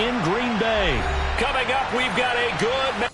in Green Bay. Coming up, we've got a good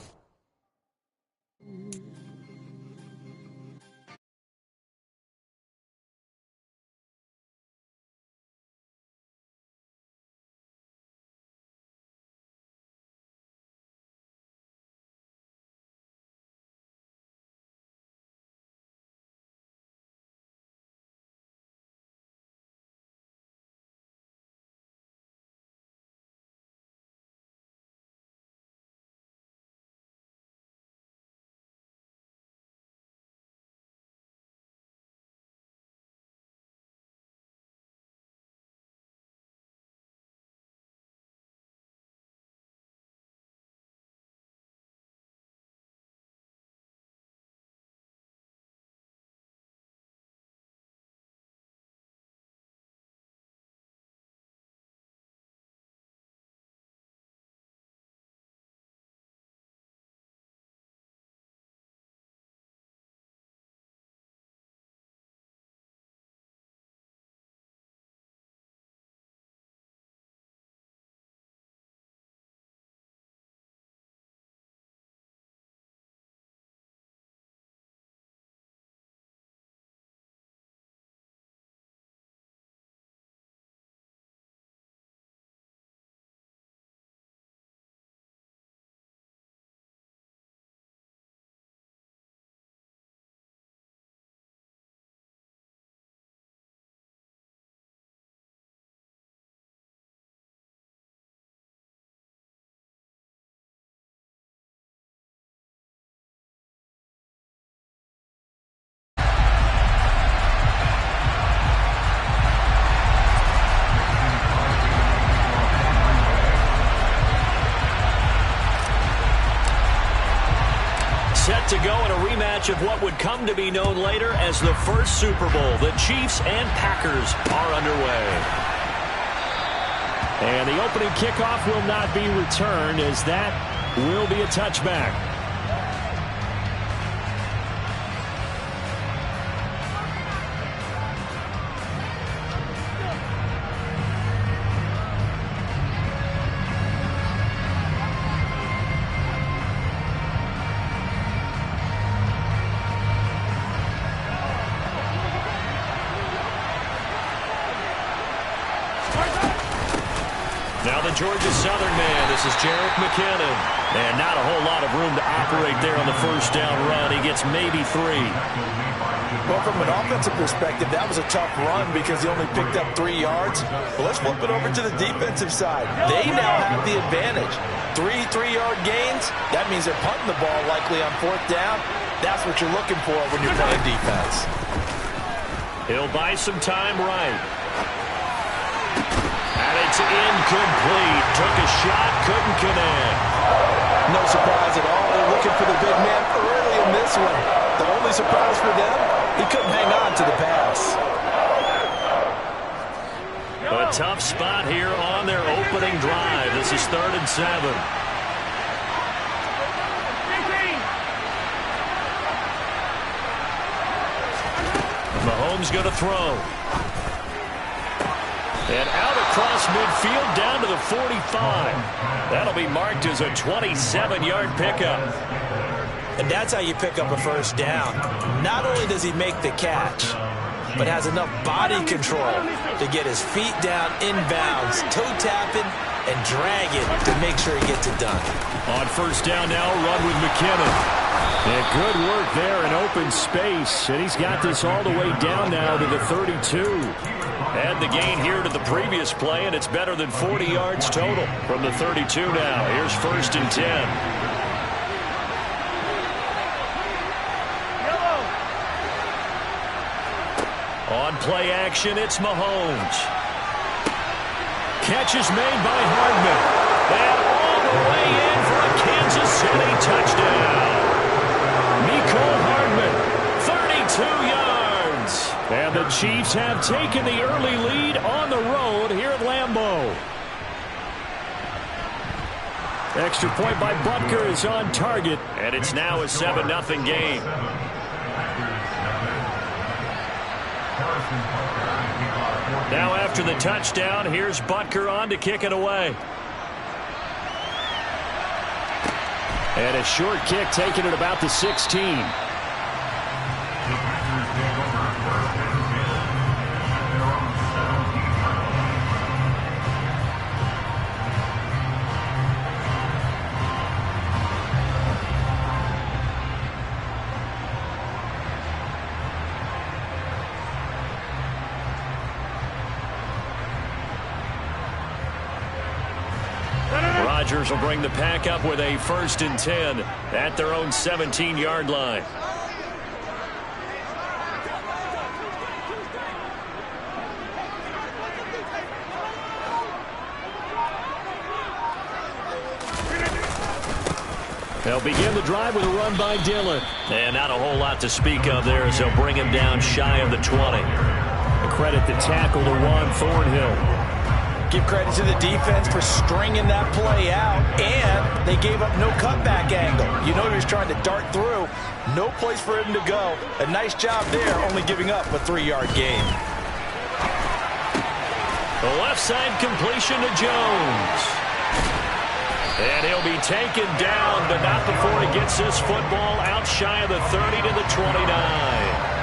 set to go in a rematch of what would come to be known later as the first Super Bowl. The Chiefs and Packers are underway. And the opening kickoff will not be returned, as that will be a touchback. Now the Georgia Southern man, this is Jerick McKinnon. And not a whole lot of room to operate there on the first down run. He gets maybe 3. Well, from an offensive perspective, that was a tough run because he only picked up 3 yards. But let's flip it over to the defensive side. They now have the advantage. 3 3-yard gains, that means they're punting the ball likely on 4th down. That's what you're looking for when you're playing defense. He'll buy some time right. And it's incomplete. Took a shot, couldn't connect. No surprise at all. They're looking for the big man early in this one. The only surprise for them, he couldn't hang on to the pass. A tough spot here on their opening drive. This is 3rd and 7. Mahomes going to throw. And out across midfield down to the 45. That'll be marked as a 27-yard pickup. And that's how you pick up a first down. Not only does he make the catch, but has enough body control to get his feet down inbounds, toe tapping, and dragging to make sure he gets it done. On first down now, run with McKinnon. And good work there in open space. And he's got this all the way down now to the 32. Add the gain here to the previous play, and it's better than 40 yards total from the 32 now. Here's 1st and 10. On play action, it's Mahomes. Catch is made by Hardman. And all the way in for a Kansas City touchdown. Mecole Hardman, 32 yards. And the Chiefs have taken the early lead on the road here at Lambeau. Extra point by Butker is on target, and it's now a 7-0 game. Now after the touchdown, here's Butker on to kick it away. And a short kick taken at about the 16. Rodgers will bring the pack up with a 1st and 10 at their own 17-yard line. They'll begin the drive with a run by Dillon. And not a whole lot to speak of there as they'll bring him down shy of the 20. A credit the tackle to Juan Thornhill. Give credit to the defense for stringing that play out, and they gave up no cutback angle. You know he was trying to dart through. No place for him to go. A nice job there, only giving up a 3-yard gain. The left side completion to Jones. And he'll be taken down, but not before he gets this football out shy of the 30 to the 29.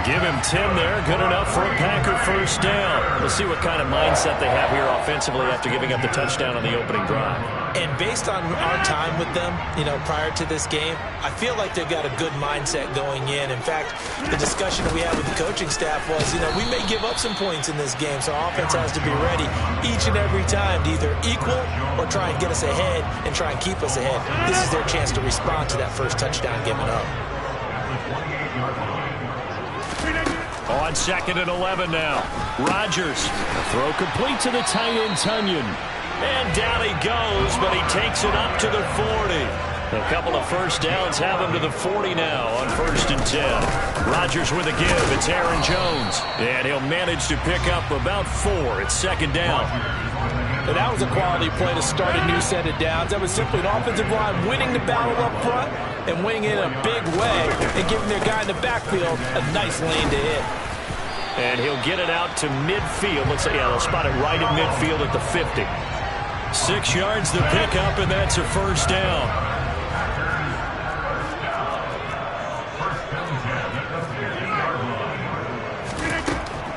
Give him 10 there. Good enough for a Packer 1st down. We'll see what kind of mindset they have here offensively after giving up the touchdown on the opening drive. And based on our time with them, prior to this game, I feel like they've got a good mindset going in. In fact, the discussion we had with the coaching staff was, we may give up some points in this game, so our offense has to be ready each and every time to either equal or try and get us ahead and try and keep us ahead. This is their chance to respond to that first touchdown given up. On 2nd and 11 now. Rodgers, throw complete to the tight end Tunyon. And down he goes, but he takes it up to the 40. A couple of 1st downs have him to the 40 now on 1st and 10. Rodgers with a give. It's Aaron Jones. And he'll manage to pick up about 4. It's 2nd down. And that was a quality play to start a new set of downs. That was simply an offensive line winning the battle up front and winning it in a big way and giving their guy in the backfield a nice lane to hit. And he'll get it out to midfield. Let's say, they'll spot it right at midfield at the 50. 6 yards to pick up, and that's a 1st down.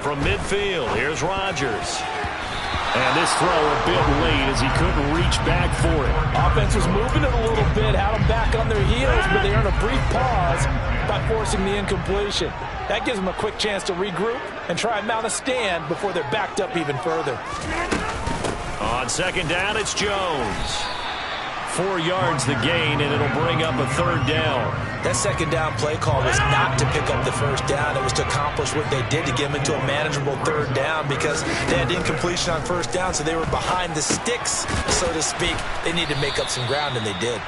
From midfield, here's Rodgers. And this throw a bit late as he couldn't reach back for it. Offense was moving it a little bit, had them back on their heels, but they earned a brief pause by forcing the incompletion. That gives them a quick chance to regroup and try and mount a stand before they're backed up even further. On 2nd down, it's Jones. 4 yards the gain, and it'll bring up a 3rd down. That 2nd down play call was not to pick up the 1st down. It was to accomplish what they did to get them into a manageable 3rd down because they had incompletion on 1st down, so they were behind the sticks, so to speak. They needed to make up some ground, and they did.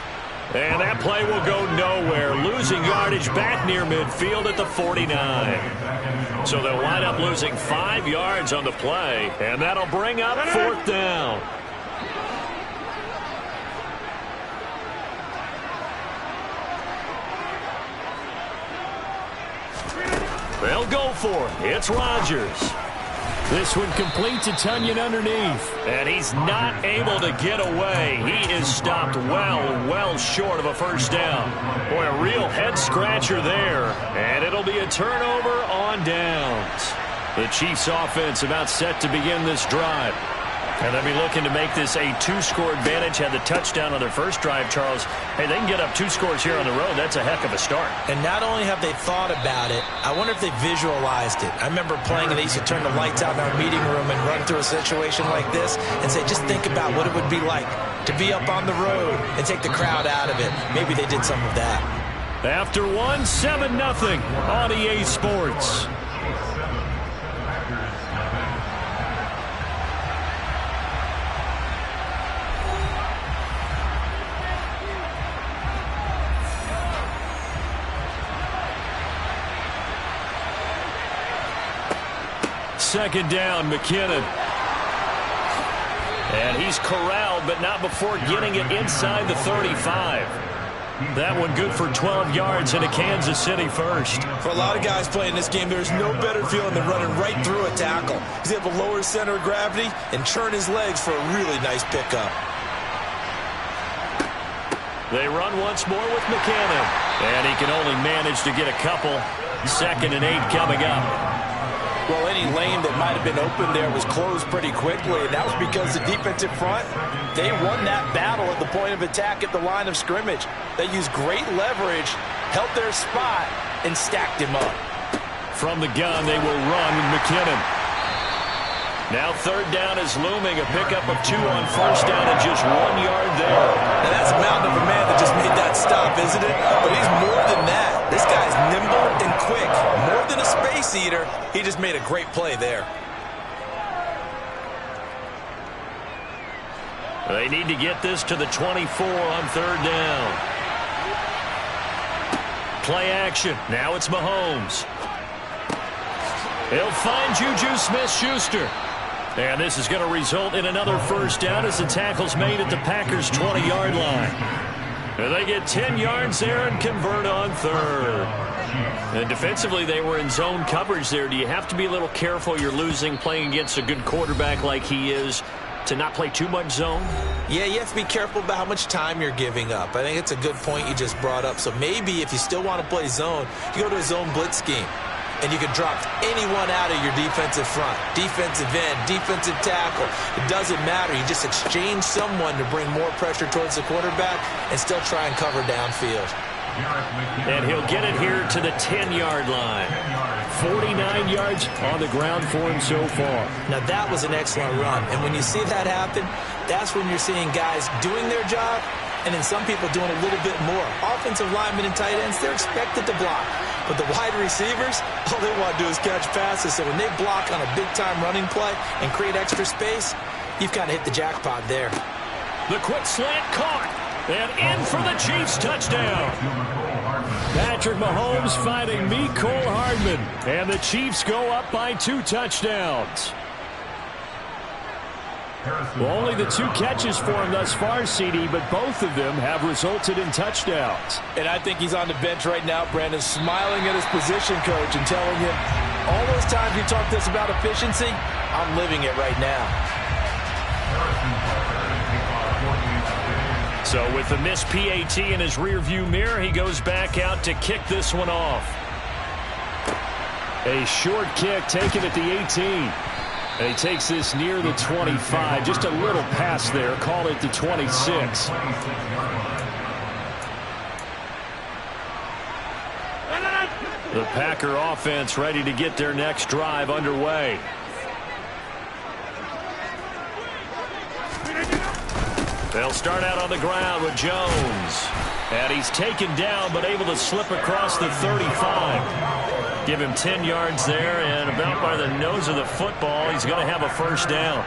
And that play will go nowhere. Losing yardage back near midfield at the 49. So they'll wind up losing 5 yards on the play, and that'll bring up 4th down. They'll go for it. It's Rodgers. This one complete to Tunyon underneath. And he's not able to get away. He is stopped well short of a 1st down. Boy, a real head-scratcher there. And it'll be a turnover on downs. The Chiefs' offense about set to begin this drive. And they'll be looking to make this a 2-score advantage. Had the touchdown on their first drive, Charles. Hey, they can get up 2 scores here on the road. That's a heck of a start. And not only have they thought about it, I wonder if they visualized it. I remember playing, and they used to turn the lights out in our meeting room and run through a situation like this and say, just think about what it would be like to be up on the road and take the crowd out of it. Maybe they did some of that. After 1, 7-0 on EA Sports. Second down, McKinnon. And he's corralled, but not before getting it inside the 35. That one good for 12 yards into Kansas City 1st. For a lot of guys playing this game, there's no better feeling than running right through a tackle. He's able to lower his center of gravity and churn his legs for a really nice pickup. They run once more with McKinnon. And he can only manage to get a couple. 2nd and 8 coming up. Well, any lane that might have been open there was closed pretty quickly, and that was because the defensive front, they won that battle at the point of attack at the line of scrimmage. They used great leverage, held their spot, and stacked him up. From the gun, they will run with McKinnon. Now 3rd down is looming. A pickup of 2 on 1st down and just 1 yard there. Now that's a mountain of a man that just made that stop, isn't it? But he's more than that. This guy's nimble and quick. More than a space eater, he just made a great play there. They need to get this to the 24 on 3rd down. Play action. Now it's Mahomes. He'll find Juju Smith-Schuster. And this is going to result in another 1st down as the tackle's made at the Packers' 20-yard line. And they get 10 yards there and convert on 3rd. And defensively, they were in zone coverage there. Do you have to be a little careful? You're losing playing against a good quarterback like he is to not play too much zone? Yeah, you have to be careful about how much time you're giving up. I think it's a good point you just brought up. So maybe if you still want to play zone, you go to a zone blitz scheme. And you can drop anyone out of your defensive front. Defensive end, defensive tackle. It doesn't matter. You just exchange someone to bring more pressure towards the quarterback and still try and cover downfield. And he'll get it here to the 10-yard line. 49 yards on the ground for him so far. Now that was an excellent run. And when you see that happen, that's when you're seeing guys doing their job and then some people doing a little bit more. Offensive linemen and tight ends, they're expected to block. But the wide receivers, all they want to do is catch passes. So when they block on a big-time running play and create extra space, you've kind of hit the jackpot there. The quick slant caught. And in for the Chiefs touchdown. Patrick Mahomes finding Mecole Hardman. And the Chiefs go up by 2 touchdowns. Well, only the 2 catches for him thus far, CD, but both of them have resulted in touchdowns. And I think he's on the bench right now, Brandon, smiling at his position coach and telling him, all those times you talk to us about efficiency, I'm living it right now. So with the missed PAT in his rearview mirror, he goes back out to kick this one off. A short kick taken at the 18. And he takes this near the 25. Just a little pass there. Call it the 26. The Packer offense ready to get their next drive underway. They'll start out on the ground with Jones. And he's taken down but able to slip across the 35. Give him 10 yards there, and about by the nose of the football, he's going to have a 1st down.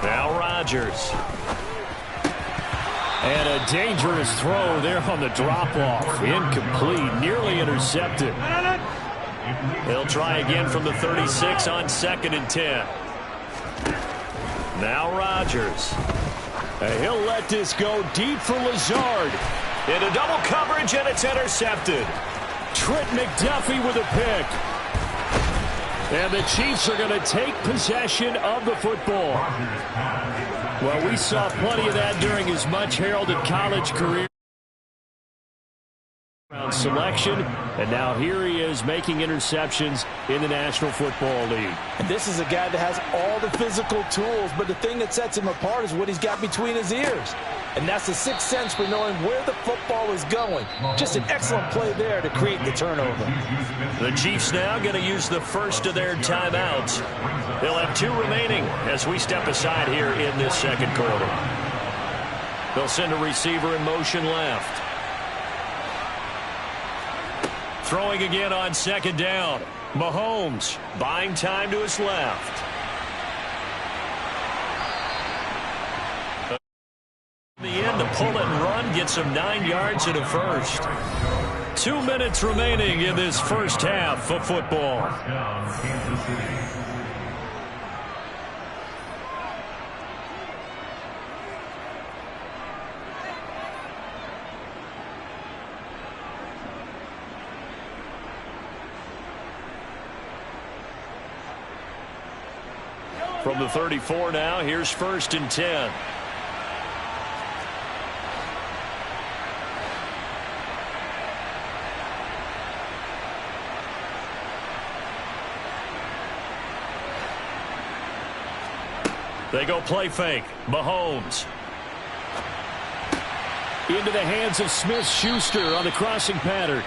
Now Rodgers. And a dangerous throw there on the drop-off. Incomplete, nearly intercepted. They'll try again from the 36 on 2nd and 10. Now Rodgers. And he'll let this go deep for Lazard. Into double coverage, and it's intercepted. Trent McDuffie with a pick. And the Chiefs are going to take possession of the football. Well, we saw plenty of that during his much-heralded college career. Selection, and now here he is making interceptions in the National Football League. And this is a guy that has all the physical tools, but the thing that sets him apart is what he's got between his ears. And that's the sixth sense for knowing where the football is going. Just an excellent play there to create the turnover. The Chiefs now going to use the first of their timeouts. They'll have 2 remaining as we step aside here in this 2nd quarter. They'll send a receiver in motion left. Throwing again on 2nd down. Mahomes buying time to his left. In the end, the pull and run gets him 9 yards and a 1st. 2 minutes remaining in this first half of football. From the 34 now, here's 1st and 10. They go play fake. Mahomes. Into the hands of Smith-Schuster on the crossing pattern.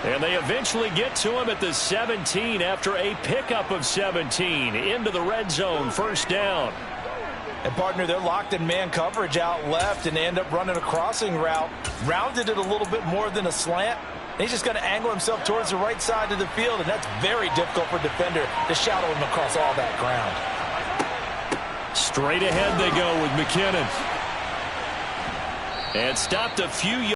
And they eventually get to him at the 17 after a pickup of 17. Into the red zone, first down. And, partner, they're locked in man coverage out left, and they end up running a crossing route. Rounded it a little bit more than a slant. He's just going to angle himself towards the right side of the field, and that's very difficult for a defender to shadow him across all that ground. Straight ahead they go with McKinnon. And stopped a few yards.